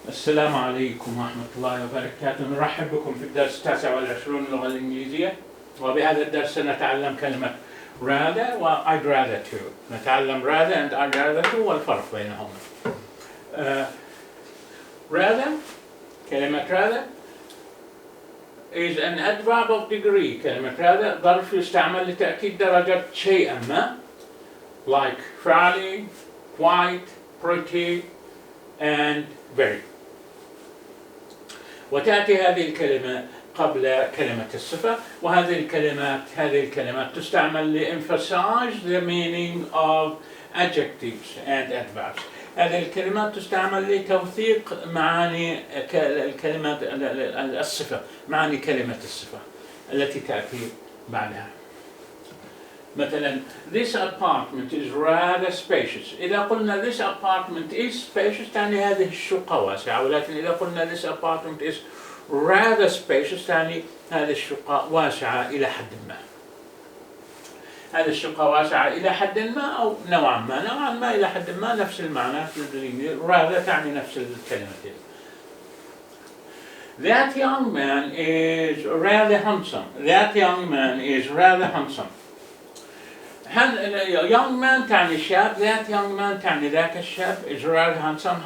السلام عليكم ورحمة الله وبركاته. نرحب بكم في الدرس 29 اللغة الإنجليزية، وبهذا الدرس سنتعلم كلمة rather و I'd rather to. نتعلم rather and I'd rather to والفرق بينهما. Rather، كلمة rather is an adverb of degree. كلمة rather ظرف يستعمل لتأكيد درجة شيئا ما like fairly, quite, pretty and very. وتأتي هذه الكلمة قبل كلمة الصفة، وهذه الكلمات تستعمل لemphasize the meaning of adjectives and adverbs. هذه الكلمات تستعمل لتوثيق معاني الكلمات الصفة، معاني كلمة الصفة التي تأتي بعدها. مثلا this apartment is rather spacious. إذا قلنا this apartment is spacious تعني هذه الشقة واسعة، ولكن إذا قلنا this apartment is rather spacious تعني هذه الشقة واسعة إلى حد ما. هذه الشقة واسعة إلى حد ما أو نوعا ما إلى حد ما نفس المعنى. rather تعني نفس الكلمتين. That young man is rather handsome. That young man is rather handsome. young man تعني شاب. that young man تعني ذاك الشاب. is rather handsome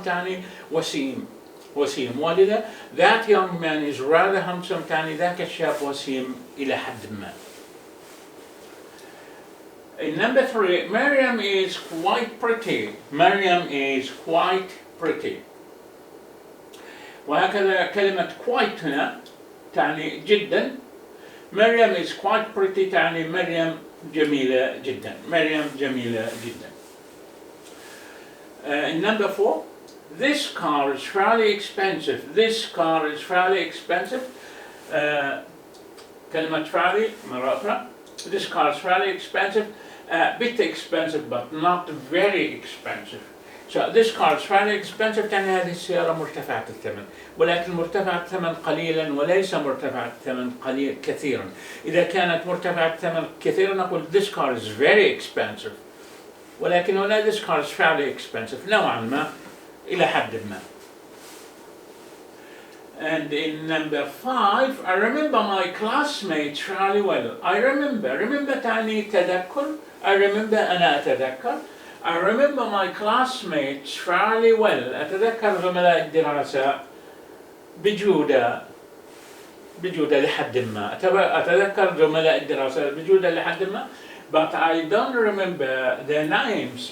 تعني وسيم. ولذا that young man is rather handsome تعني ذاك الشاب وسيم إلى حد ما. In number 3, Maryam is quite pretty. Maryam is quite pretty. وهكذا كلمة quite هنا تعني جدا. Maryam is quite pretty تعني مريم جميلة جدا. مريم جميلة جدا. In number 4, this car is fairly expensive. This car is fairly expensive. كلمة fairly مرة أخرى. This car is fairly expensive. A bit expensive but not very expensive. So this car is fairly expensive تعني هذه السيارة مرتفعة الثمن، ولكن مرتفعة الثمن قليلا وليس مرتفعة الثمن كثيرا. إذا كانت مرتفعة الثمن كثيرا نقول this car is very expensive، ولكن هنا this car is fairly expensive نوعا ما إلى حد ما. And in number 5, I remember my classmates fairly well. I remember تعني تذكر. I remember أنا أتذكر. I remember my classmates fairly well. أتذكر زملاء الدراسة بجودة لحد ما. أتذكر زملاء الدراسة بجودة لحد ما. But I don't remember their names.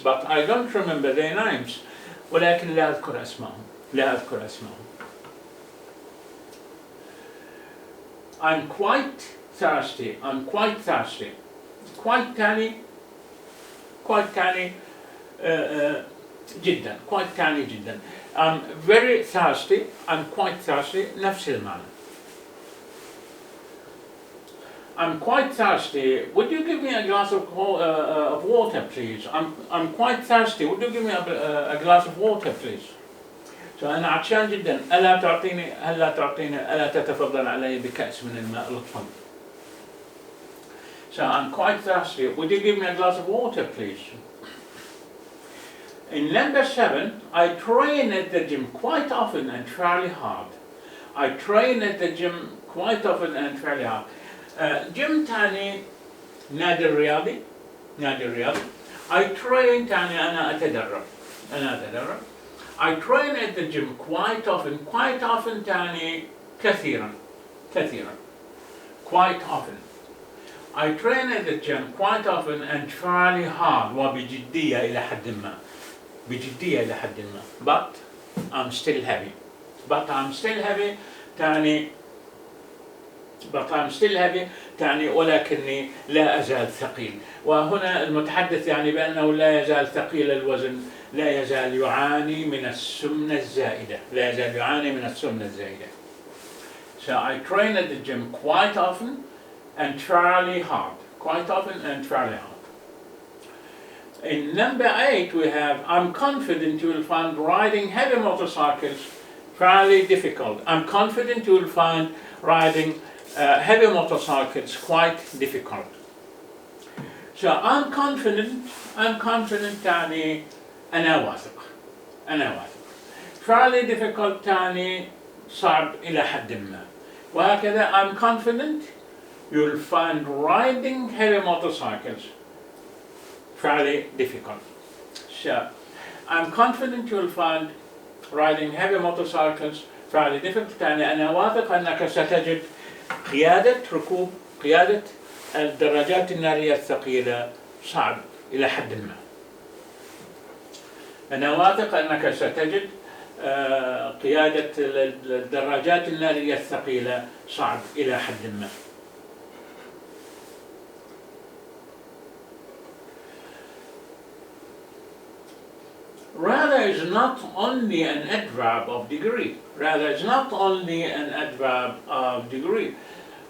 ولكن لا أذكر أسمائهم. I'm quite thirsty. quite تعني جدا. quite تعني جدا. I'm very thirsty. I'm quite thirsty نفس المعنى. I'm quite thirsty. Would you give me a glass of water, please? I'm quite thirsty. Would you give me a glass of water, please? So أنا عطشان جدا. ألا تتفضل علي بكأس من الماء لطفا. So I'm quite thirsty. Would you give me a glass of water, please? In number 7, I train at the gym quite often and fairly hard. Gym تعني نادي الرياضي. I train تعني أنا أتدرب. I train at the gym quite often تعني كثيرا. Quite often. I train at the gym quite often and fairly hard وبجدية إلى حد ما. But I'm still heavy. تعني ولكني لا أزال ثقيل. وهنا المتحدث يعني بأنه لا يزال ثقيل الوزن، لا يزال يعاني من السمنة الزائدة. So I train at the gym quite often and fairly hard. In number 8 we have I'm confident you will find riding heavy motorcycles fairly difficult. I'm confident you will find riding heavy motorcycles quite difficult. So I'm confident تعني أنا واثق. fairly difficult تعني صعب إلى حد ما. وهكذا I'm confident you'll find riding heavy motorcycles fairly difficult. So I'm confident you'll find riding heavy motorcycles fairly difficult يعني أنا واثق أنك ستجد قيادة الدراجات النارية الثقيلة صعب إلى حد ما. أنا واثق أنك ستجد قيادة الدراجات النارية الثقيلة صعب إلى حد ما. Rather is not only an adverb of degree. Rather is not only an adverb of degree.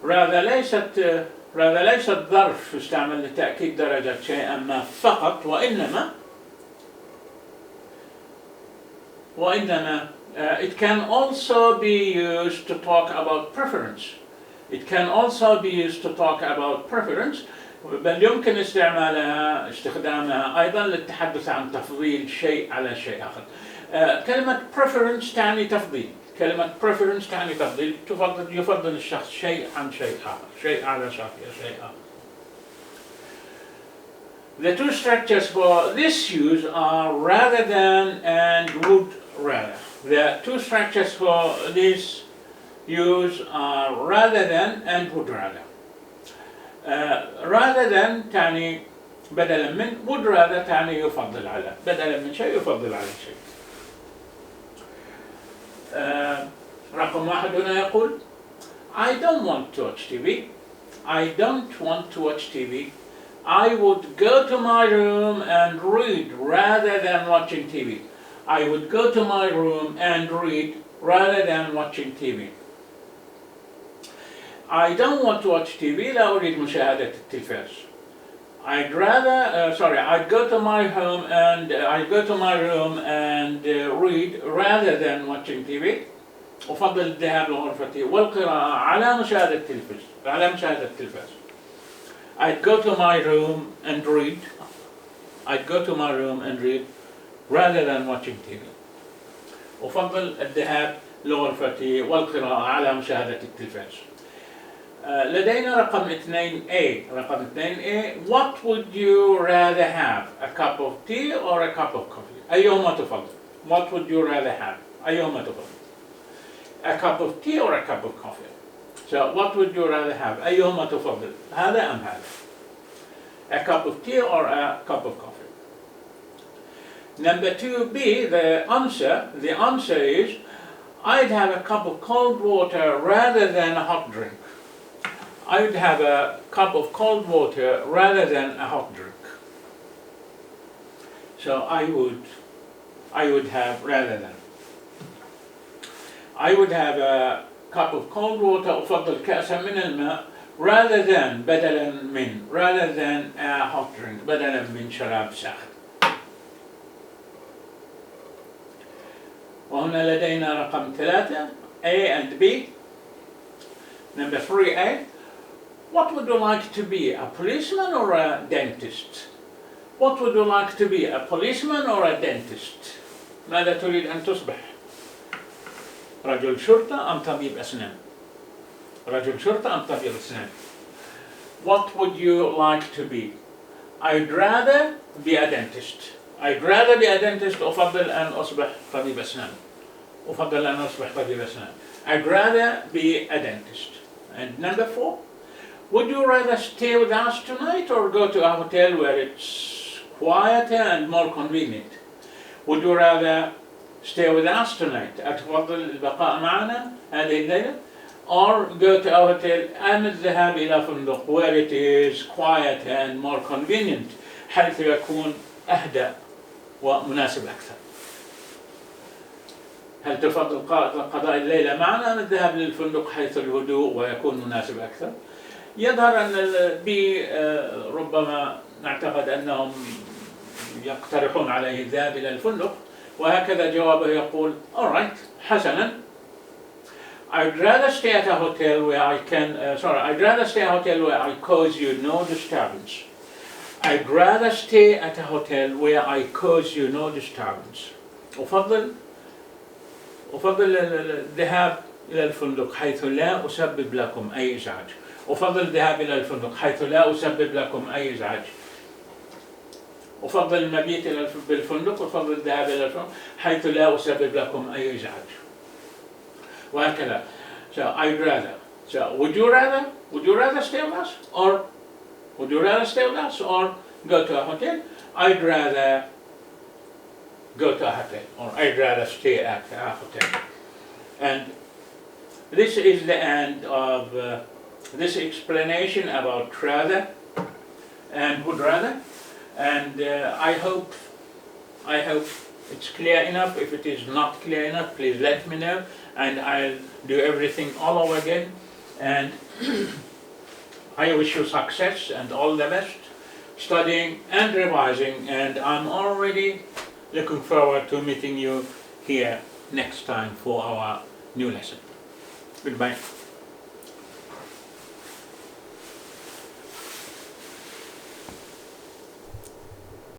rather ليست ظرف يستعمل لتأكيد درجة شيئا ما فقط وإنما it can also be used to talk about preference. It can also be used to talk about preference. بل يمكن استخدامها أيضا للتحدث عن تفضيل شيء على شيء آخر. كلمة preference تعني تفضيل. كلمة preference تعني تفضيل. يفضل الشخص شيء عن شيء آخر. شيء على شيء آخر. The two structures for this use are rather than and would rather. The two structures for this use are rather than and would rather. Rather than تعني بدلا من would rather تعني يفضل على بدلا من شيء يفضل على شيء. رقم واحد هنا يقول I don't want to watch TV. I don't want to watch TV. I would go to my room and read rather than watching TV. I would go to my room and read rather than watching TV. I don't want to watch TV. لا أريد مشاهدة التلفاز. I'd go to my home and I'd go to my room and read rather than watching TV. أفضل الذهاب لغرفتي والقراءة على مشاهدة التلفاز. I'd go to my room and read. I'd go to my room and read rather than watching TV. أفضل الذهاب لغرفتي والقراءة على مشاهدة التلفاز. لدينا رقم 2A. رقم 2A. What would you rather have? A cup of tea or a cup of coffee? أيهما تفضل? What would you rather have? أيهما تفضل? A cup of tea or a cup of coffee? So what would you rather have? أيهما تفضل؟ هذا أم هذا? A cup of tea or a cup of coffee? Number 2B, the answer is I'd have a cup of cold water rather than a hot drink. I would have a cup of cold water rather than a hot drink. So I would have rather than. I would have a cup of cold water أفضل كأسا من الماء rather than بدلا من rather than a hot drink بدلا من شراب ساخن. وهنا لدينا رقم 3 A and B. Number 3A. What would you like to be, a policeman or a dentist? What would you like to be, a policeman or a dentist? ماذا تريد أن تصبح؟ رجل شرطة أم طبيب أسنان؟ رجل شرطة أم طبيب أسنان؟ What would you like to be? I'd rather be a dentist. I'd rather be a dentist. أفضل أن أصبح طبيب أسنان. أفضل أن أصبح طبيب أسنان. I'd rather be a dentist. And number 4. Would you rather stay with us tonight or go to a hotel where it's quieter and more convenient? Would you rather stay with us tonight? أتفضل البقاء معنا هذه الليلة? Or go to a hotel أم الذهاب إلى فندق where it is quieter and more convenient حيث يكون أهدأ ومناسب أكثر. هل تفضل قضاء الليلة معنا أم الذهاب للفندق حيث الهدوء ويكون مناسب أكثر؟ يظهر أن البي ربما نعتقد أنهم يقترحون عليه الذهاب إلى الفندق وهكذا جوابه يقول alright حسنا I'd rather stay at a hotel where I cause you no disturbance. I'd rather stay at a hotel where I cause you no disturbance. أفضل أفضل الذهاب إلى الفندق حيث لا أسبب لكم أي إزعاج. أفضل الذهاب إلى الفندق حيث لا أسبب لكم أي إزعاج. أفضل المبيت بالفندق، أفضل الذهاب إلى الفندق حيث لا أسبب لكم أي إزعاج. وهكذا. So I'd rather. So would you rather stay with us, or would you rather stay with us or go to a hotel? I'd rather go to a hotel, or I'd rather stay at a hotel. And this is the end of this explanation about rather and would rather. And I hope it's clear enough. If it is not clear enough, please let me know, and I'll do everything all over again. And I wish you success and all the best studying and revising, and I'm already looking forward to meeting you here next time for our new lesson. Goodbye.